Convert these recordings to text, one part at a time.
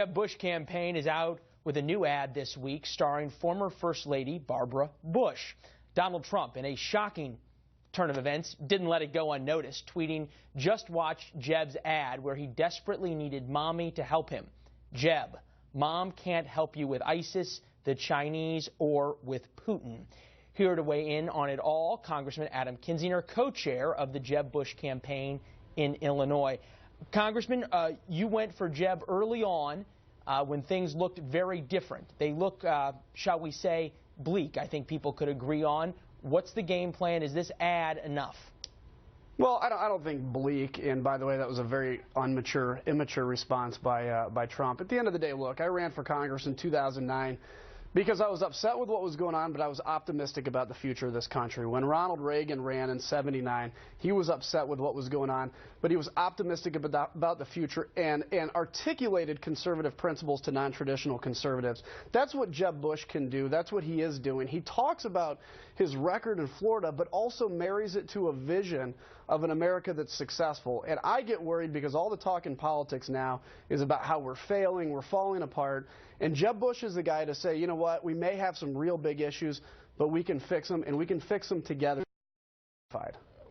Jeb Bush campaign is out with a new ad this week starring former First Lady Barbara Bush. Donald Trump, in a shocking turn of events, didn't let it go unnoticed, tweeting, "Just watch Jeb's ad where he desperately needed mommy to help him. Jeb, mom can't help you with ISIS, the Chinese, or with Putin." Here to weigh in on it all, Congressman Adam Kinzinger, co-chair of the Jeb Bush campaign in Illinois. Congressman, you went for Jeb early on when things looked very different. They look, shall we say, bleak, I think people could agree on. What's the game plan? Is this ad enough? Well, I don't think bleak, and by the way, that was a very immature response by Trump. At the end of the day, look, I ran for Congress in 2009 because I was upset with what was going on, but I was optimistic about the future of this country. When Ronald Reagan ran in '79, he was upset with what was going on, but he was optimistic about the future and articulated conservative principles to non-traditional conservatives. That's what Jeb Bush can do. That's what he is doing. He talks about his record in Florida, but also marries it to a vision of an America that's successful. And I get worried because all the talk in politics now is about how we're failing, we're falling apart. And Jeb Bush is the guy to say, you know what, we may have some real big issues, but we can fix them, and we can fix them together.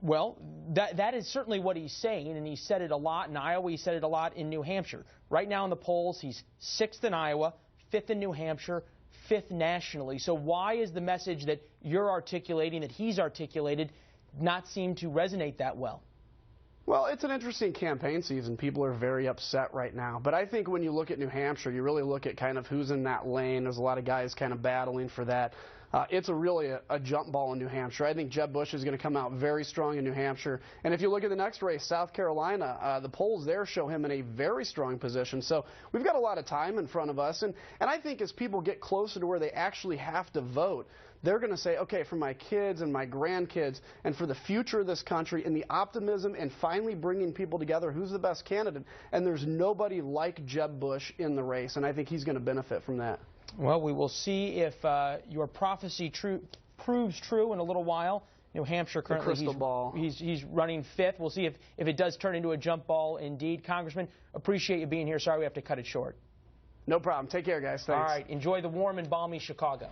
Well, that is certainly what he's saying, and he said it a lot in Iowa. He said it a lot in New Hampshire. Right now in the polls, he's 6th in Iowa, 5th in New Hampshire, 5th nationally. So why is the message that you're articulating, that he's articulated, not seem to resonate that well? Well, it's an interesting campaign season. People are very upset right now. But I think when you look at New Hampshire, you really look at kind of who's in that lane. There's a lot of guys kind of battling for that. It's really a jump ball in New Hampshire. I think Jeb Bush is going to come out very strong in New Hampshire. And if you look at the next race, South Carolina, the polls there show him in a very strong position. So we've got a lot of time in front of us. And I think as people get closer to where they actually have to vote, they're going to say, okay, for my kids and my grandkids and for the future of this country and the optimism and finally bringing people together, who's the best candidate? And there's nobody like Jeb Bush in the race, and I think he's going to benefit from that. Well, we will see if your prophecy proves true in a little while. New Hampshire currently, he's running 5th. We'll see if it does turn into a jump ball indeed. Congressman, appreciate you being here. Sorry we have to cut it short. No problem. Take care, guys. Thanks. All right. Enjoy the warm and balmy Chicago.